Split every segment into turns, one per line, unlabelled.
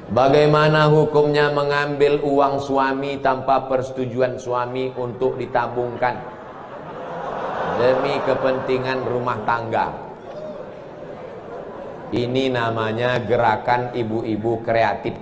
Bagaimana hukumnya mengambil uang suami tanpa persetujuan suami untuk ditabungkan demi kepentingan rumah tangga? Ini namanya gerakan ibu-ibu kreatif.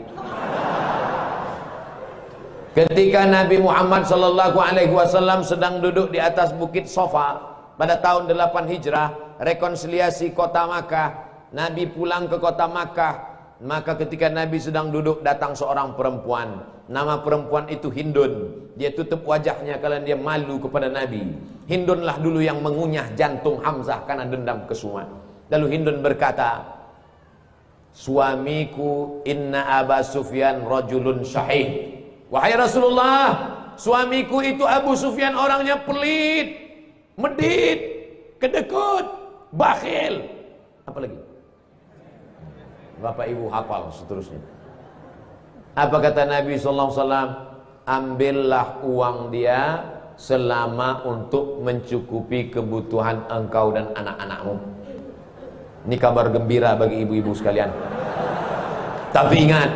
Ketika Nabi Muhammad SAW sedang duduk di atas bukit Sofa pada tahun 8 Hijrah, rekonsiliasi kota Makkah, Nabi pulang ke kota Makkah. Maka ketika Nabi sedang duduk, datang seorang perempuan. Nama perempuan itu Hindun. Dia tutup wajahnya karena dia malu kepada Nabi. Hindunlah dulu yang mengunyah jantung Hamzah karena dendam kesumat. Lalu Hindun berkata, suamiku inna Aba Sufyan rajulun syahih. Wahai Rasulullah, suamiku itu Abu Sufyan orangnya pelit, medit, kedekut, bakhil. Apa lagi? Bapak ibu hafal seterusnya. Apa kata Nabi SAW? Ambillah uang dia selama untuk mencukupi kebutuhan engkau dan anak-anakmu. Ini kabar gembira bagi ibu-ibu sekalian. Tapi ingat,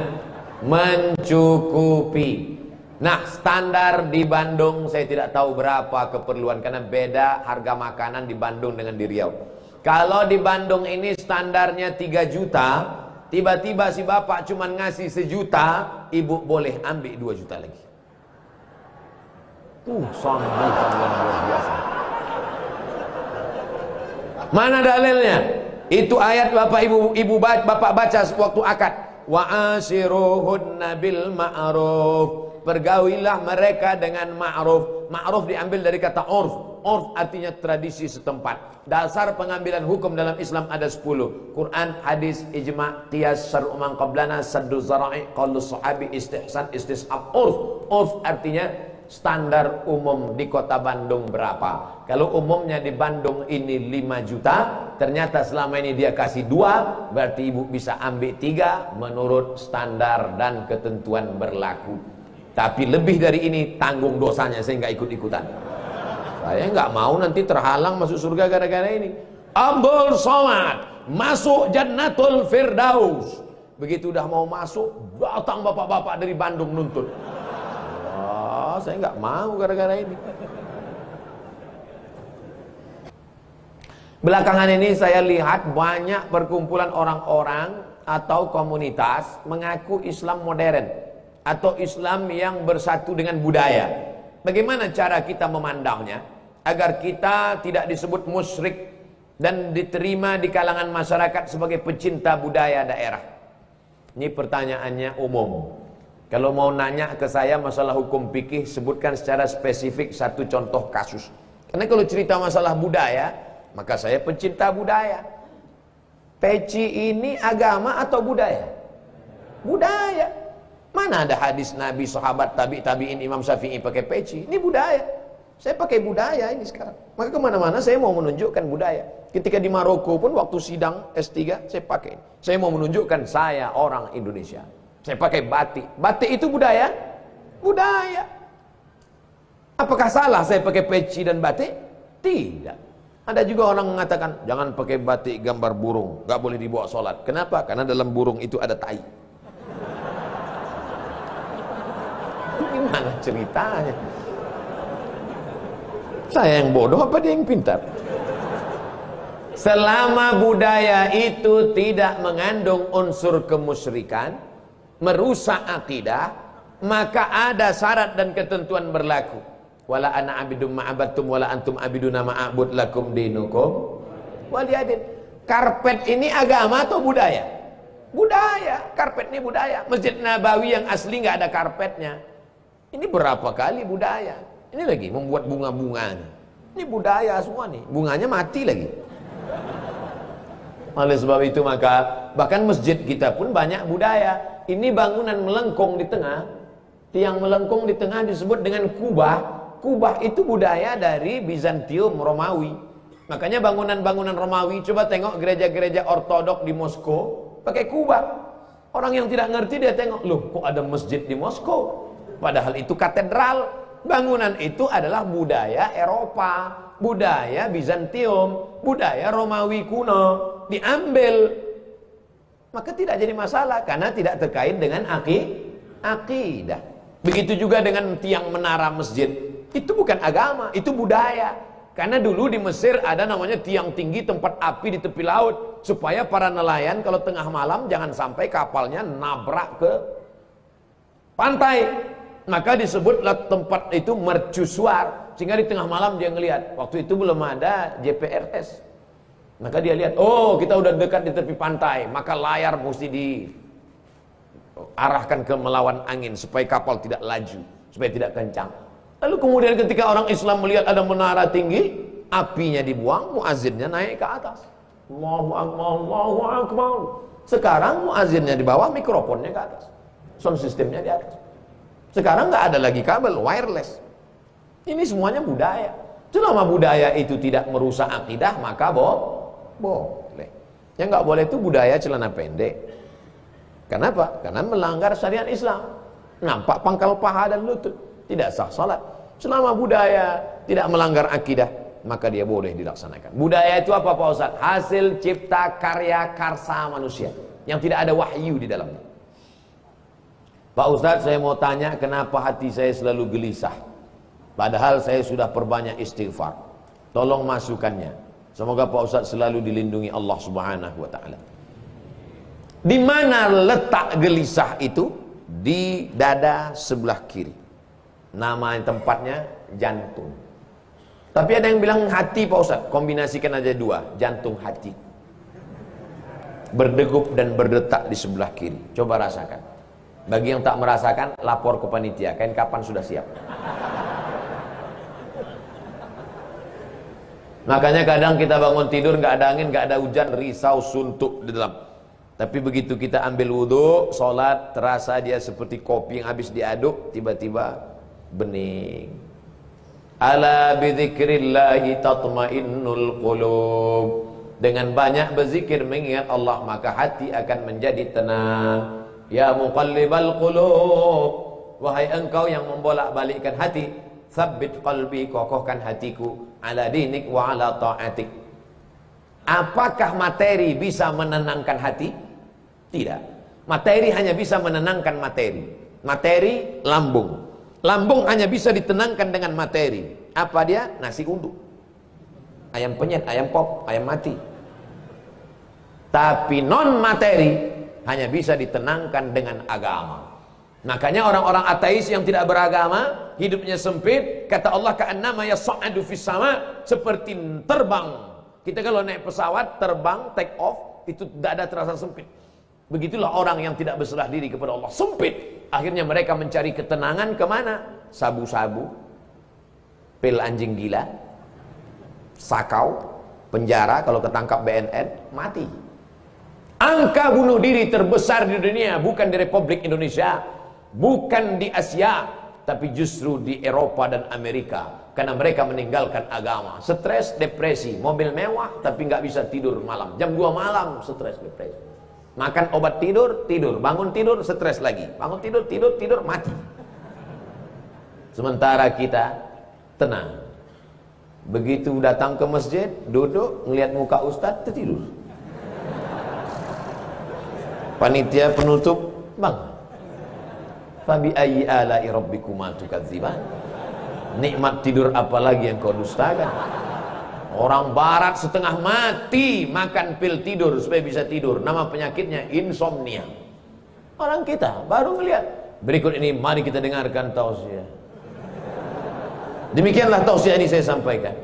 mencukupi. Nah, standar di Bandung saya tidak tahu berapa keperluan, karena beda harga makanan di Bandung dengan di Riau. Kalau di Bandung ini standarnya 3 juta, tiba-tiba si bapak cuma ngasih 1 juta, ibu boleh ambil 2 juta lagi. Sambutan yang luar biasa. Mana dalilnya? Itu ayat bapak bapak baca waktu akad. Wa ashiruhunna bil ma'ruf. Pergaulilah mereka dengan ma'ruf. Ma'ruf diambil dari kata urf. Urf artinya tradisi setempat. Dasar pengambilan hukum dalam Islam ada 10. Quran, hadis, ijma', qiyas, syar'u man qablana, saddu zara'i, qaulu sahabi, istihsan, istishab. Urf. Urf artinya standar umum di kota Bandung berapa. Kalau umumnya di Bandung ini 5 juta, ternyata selama ini dia kasih 2, berarti ibu bisa ambil 3 menurut standar dan ketentuan berlaku. Tapi lebih dari ini tanggung dosanya, saya nggak ikut-ikutan. Saya nggak mau nanti terhalang masuk surga gara-gara ini. Ambul somad, masuk Jannatul Firdaus. Begitu udah mau masuk, datang bapak-bapak dari Bandung nuntut. Wah, saya nggak mau gara-gara ini. Belakangan ini saya lihat banyak perkumpulan orang-orang atau komunitas mengaku Islam modern atau Islam yang bersatu dengan budaya. Bagaimana cara kita memandangnya agar kita tidak disebut musyrik dan diterima di kalangan masyarakat sebagai pecinta budaya daerah? Ini pertanyaannya umum. Kalau mau nanya ke saya masalah hukum fikih, sebutkan secara spesifik 1 contoh kasus. Karena kalau cerita masalah budaya, maka saya pecinta budaya. Peci ini agama atau budaya? Budaya. Mana ada hadis Nabi, sahabat, tabi'in, Imam Syafi'i pakai peci? Ini budaya. Saya pakai budaya ini sekarang. Maka kemana-mana saya mau menunjukkan budaya. Ketika di Maroko pun waktu sidang S3 saya pakai. Saya mau menunjukkan saya orang Indonesia. Saya pakai batik. Batik itu budaya? Budaya. Apakah salah saya pakai peci dan batik? Tidak. Ada juga orang mengatakan jangan pakai batik gambar burung, gak boleh dibawa sholat. Kenapa? Karena dalam burung itu ada tai. Gimana ceritanya? Saya yang bodoh apa dia yang pintar? Selama budaya itu tidak mengandung unsur kemusyrikan, merusak akidah, maka ada syarat dan ketentuan berlaku. Wala ana abidum ma'abatum wala antum abiduna ma'abud lakum dinukum waliyadin. Karpet ini agama atau budaya? Budaya. Karpet ini budaya. Masjid Nabawi yang asli nggak ada karpetnya. Ini berapa kali budaya? Ini lagi membuat bunga-bunganya. Ini budaya semua nih. Bunganya mati lagi. Oleh sebab itu maka bahkan masjid kita pun banyak budaya. Ini bangunan melengkung di tengah. Tiang melengkung di tengah disebut dengan kubah. Kubah itu budaya dari Bizantium, Romawi. Makanya bangunan-bangunan Romawi, coba tengok gereja-gereja ortodok di Moskow pakai kubah. Orang yang tidak ngerti dia tengok, loh kok ada masjid di Moskow? Padahal itu katedral. Bangunan itu adalah budaya Eropa, budaya Bizantium, budaya Romawi kuno. Diambil maka tidak jadi masalah karena tidak terkait dengan akidah. Begitu juga dengan tiang menara masjid. Itu bukan agama, itu budaya. Karena dulu di Mesir ada namanya tiang tinggi tempat api di tepi laut, supaya para nelayan kalau tengah malam jangan sampai kapalnya nabrak ke pantai. Maka disebutlah tempat itu mercusuar, sehingga di tengah malam dia ngelihat. Waktu itu belum ada GPRS. Maka dia lihat, oh kita udah dekat di tepi pantai, maka layar mesti diarahkan ke melawan angin supaya kapal tidak laju, supaya tidak kencang. Lalu kemudian ketika orang Islam melihat ada menara tinggi, apinya dibuang, muazzinnya naik ke atas. Allahu Akbar, Allahu Akbar. Sekarang muazzinnya di bawah, mikrofonnya ke atas, sound systemnya di atas. Sekarang nggak ada lagi kabel, wireless. Ini semuanya budaya. Selama budaya itu tidak merusak akidah, maka boleh. Yang nggak boleh itu budaya celana pendek. Kenapa? Karena melanggar syariat Islam. Nampak pangkal paha dan lutut, tidak sah salat. Selama budaya tidak melanggar akidah, maka dia boleh dilaksanakan. Budaya itu apa Pak Ustaz? Hasil cipta karya karsa manusia yang tidak ada wahyu di dalamnya. Pak Ustaz, saya mau tanya, kenapa hati saya selalu gelisah? Padahal saya sudah perbanyak istighfar. Tolong masukannya. Semoga Pak Ustaz selalu dilindungi Allah Subhanahu wa taala. Di mana letak gelisah itu? Di dada sebelah kiri. Nama tempatnya jantung. Tapi ada yang bilang hati Pak Ustaz. Kombinasikan aja dua, jantung hati. Berdegup dan berdetak di sebelah kiri. Coba rasakan. Bagi yang tak merasakan, lapor ke panitia. Kain kapan sudah siap. Makanya kadang kita bangun tidur nggak ada angin, nggak ada hujan, risau, suntuk di dalam. Tapi begitu kita ambil wudhu, sholat, terasa dia seperti kopi yang habis diaduk, tiba-tiba bening. Ala bidzikrillahi tatmainnul qulub. Dengan banyak berzikir mengingat Allah, maka hati akan menjadi tenang. Ya muqallibal qulub, wahai engkau yang membolak-balikkan hati, tsabbit qalbi, kokohkan hatiku, ala dinik wa ala ta'atik. Apakah materi bisa menenangkan hati? Tidak. Materi hanya bisa menenangkan materi. Materi lambung. Lambung hanya bisa ditenangkan dengan materi. Apa dia? Nasi uduk, ayam penyet, ayam pop, ayam mati. Tapi non materi hanya bisa ditenangkan dengan agama. Makanya orang-orang ateis yang tidak beragama, hidupnya sempit. Kata Allah, ka'annama yas'adu fis sama, seperti terbang. Kita kalau naik pesawat, terbang, take off, itu dada terasa sempit. Begitulah orang yang tidak berserah diri kepada Allah, sempit. Akhirnya mereka mencari ketenangan kemana? Sabu-sabu, pil anjing gila, sakau, penjara, kalau ketangkap BNN, mati. Angka bunuh diri terbesar di dunia bukan di Republik Indonesia, bukan di Asia, tapi justru di Eropa dan Amerika. Karena mereka meninggalkan agama. Stres, depresi, mobil mewah tapi nggak bisa tidur malam. Jam 2 malam stres, depresi. Makan obat tidur, tidur. Bangun tidur, stres lagi. Bangun tidur, tidur, mati. Sementara kita tenang. Begitu datang ke masjid, duduk, ngelihat muka ustadz, tertidur. Panitia penutup, bang, fabi ayyi ala'i rabbikuma tukadziban. Nikmat tidur apalagi yang kau dustakan? Orang barat setengah mati makan pil tidur supaya bisa tidur. Nama penyakitnya insomnia. Orang kita baru ngelihat. Berikut ini mari kita dengarkan tausiah. Demikianlah tausiah ini saya sampaikan.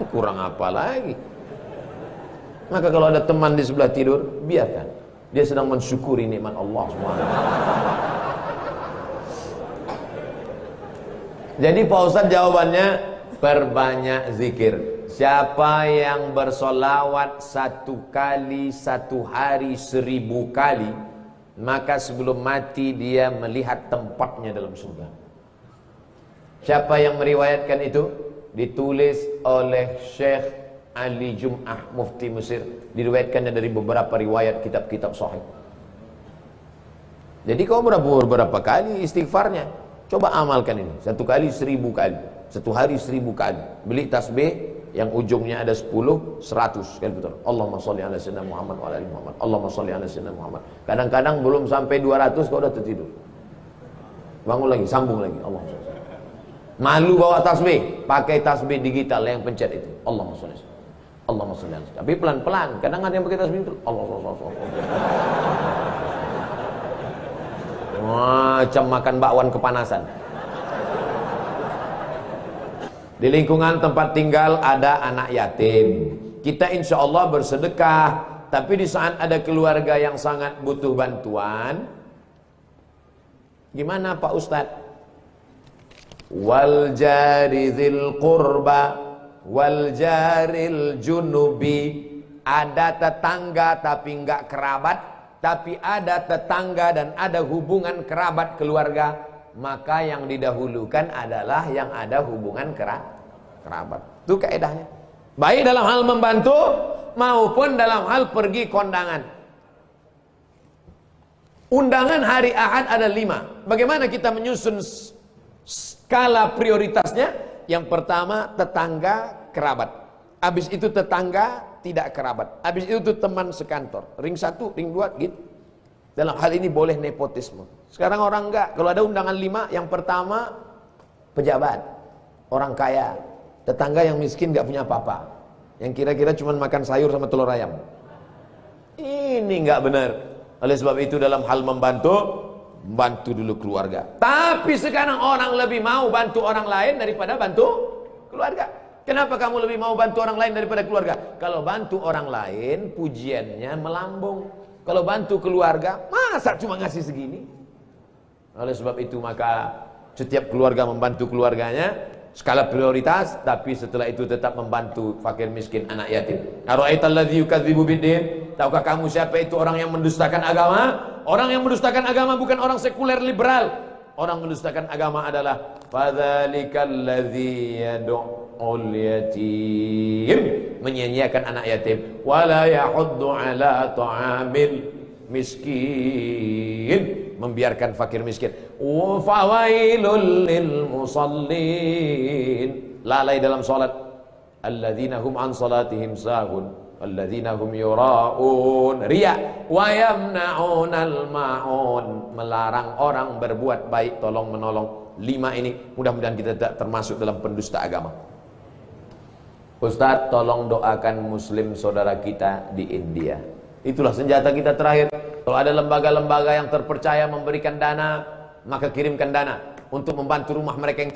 Kurang apa lagi? Maka kalau ada teman di sebelah tidur, biarkan. Dia sedang mensyukuri nikmat Allah SWT. Jadi Pak Ustadz jawabannya, perbanyak zikir. Siapa yang bersolawat 1 kali 1 hari 1000 kali, maka sebelum mati dia melihat tempatnya dalam surga. Siapa yang meriwayatkan itu? Ditulis oleh Syekh Ali Jum'ah, Mufti Mesir. Diriwayatkannya dari beberapa riwayat kitab-kitab sahih. Jadi kau berapa kali istighfarnya? Coba amalkan ini. 1 kali 1000 kali. 1 hari 1000 kali. Beli tasbih Yang ujungnya ada 10, 100 kan betul. Allahumma sholli ala sayyidina Muhammad wa ala ali Muhammad. Allahumma sholli ala sayyidina Muhammad. Kadang-kadang belum sampai 200 kau udah tertidur. Bangun lagi, sambung lagi. Allahumma sholli. Malu bawa tasbih, pakai tasbih digital yang pencet itu. Allahumma sholli. Allahumma sholli. Tapi pelan-pelan. Kadang ada yang pakai tasbih itu. Allah. Macam makan bakwan kepanasan. Di lingkungan tempat tinggal ada anak yatim. Kita insya Allah bersedekah. Tapi di saat ada keluarga yang sangat butuh bantuan, gimana Pak Ustadz? Wal jari dzil qurba wal jaril junubi. Ada tetangga tapi enggak kerabat, tapi ada tetangga dan ada hubungan kerabat keluarga, maka yang didahulukan adalah yang ada hubungan kerabat. Itu kaedahnya. Baik dalam hal membantu maupun dalam hal pergi kondangan. Undangan hari Ahad ada 5. Bagaimana kita menyusun skala prioritasnya? Yang pertama tetangga kerabat. Habis itu tetangga tidak kerabat. Habis itu teman sekantor. Ring 1, ring 2 gitu. Dalam hal ini boleh nepotisme. Sekarang orang enggak. Kalau ada undangan 5, yang pertama pejabat, orang kaya, tetangga yang miskin enggak punya apa-apa, yang kira-kira cuma makan sayur sama telur ayam. Ini enggak benar. Oleh sebab itu dalam hal membantu dulu keluarga. Tapi sekarang orang lebih mau bantu orang lain daripada bantu keluarga. Kenapa kamu lebih mau bantu orang lain daripada keluarga? Kalau bantu orang lain pujiannya melambung. Kalau bantu keluarga, masa cuma ngasih segini? Oleh sebab itu maka setiap keluarga membantu keluarganya, skala prioritas, tapi setelah itu tetap membantu fakir miskin, anak yatim. Ara'aital ladzi yukadzibu biddin? Tahukah kamu siapa itu orang yang mendustakan agama? Orang yang mendustakan agama bukan orang sekuler liberal. Orang mendustakan agama adalah fadzalikal ladzi yad'ul yatim, menyia-nyiakan anak yatim, wala yahuddu ala ta'amil miskin, membiarkan fakir miskin. Wa fawailul lil musallin, lalai dalam salat. Alladzina hum an salatihim sahun, alladzina hum yura'un, riya, wa yamna'unal ma'un, melarang orang berbuat baik, tolong menolong. 5 ini mudah-mudahan kita tidak termasuk dalam pendusta agama. Ustaz, tolong doakan muslim saudara kita di India. Itulah senjata kita terakhir. Kalau ada lembaga-lembaga yang terpercaya memberikan dana, maka kirimkan dana untuk membantu rumah mereka yang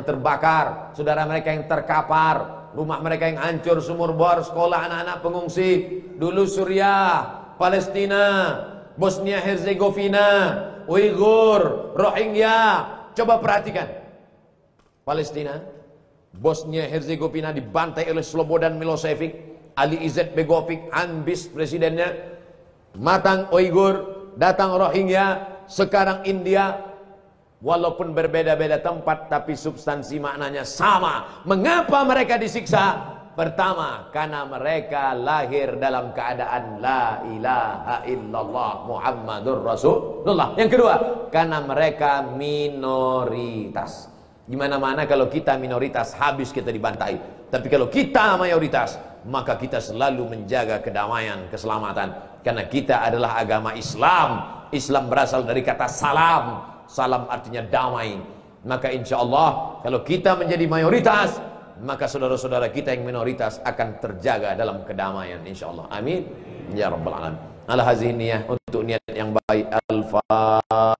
terbakar, saudara mereka yang terkapar, rumah mereka yang hancur, sumur bor, sekolah anak-anak pengungsi. Dulu Suriah, Palestina, Bosnia Herzegovina, Uighur, Rohingya. Coba perhatikan. Palestina, Bosnia Herzegovina dibantai oleh Slobodan Milosevic, Ali Izzet Begovic, Anbis presidennya, matang Uighur, datang Rohingya, sekarang India. Walaupun berbeda-beda tempat, tapi substansi maknanya sama. Mengapa mereka disiksa? Pertama, karena mereka lahir dalam keadaan la ilaha illallah Muhammadur Rasulullah. Yang kedua, karena mereka minoritas. Di mana-mana kalau kita minoritas, habis kita dibantai. Tapi kalau kita mayoritas, maka kita selalu menjaga kedamaian, keselamatan. Karena kita adalah agama Islam. Islam berasal dari kata salam. Salam artinya damai. Maka insya Allah kalau kita menjadi mayoritas, maka saudara-saudara kita yang minoritas akan terjaga dalam kedamaian insya Allah. Amin ya rabbal alamin. Ala hazihi niyah, untuk niat yang baik. Al-Fatihah.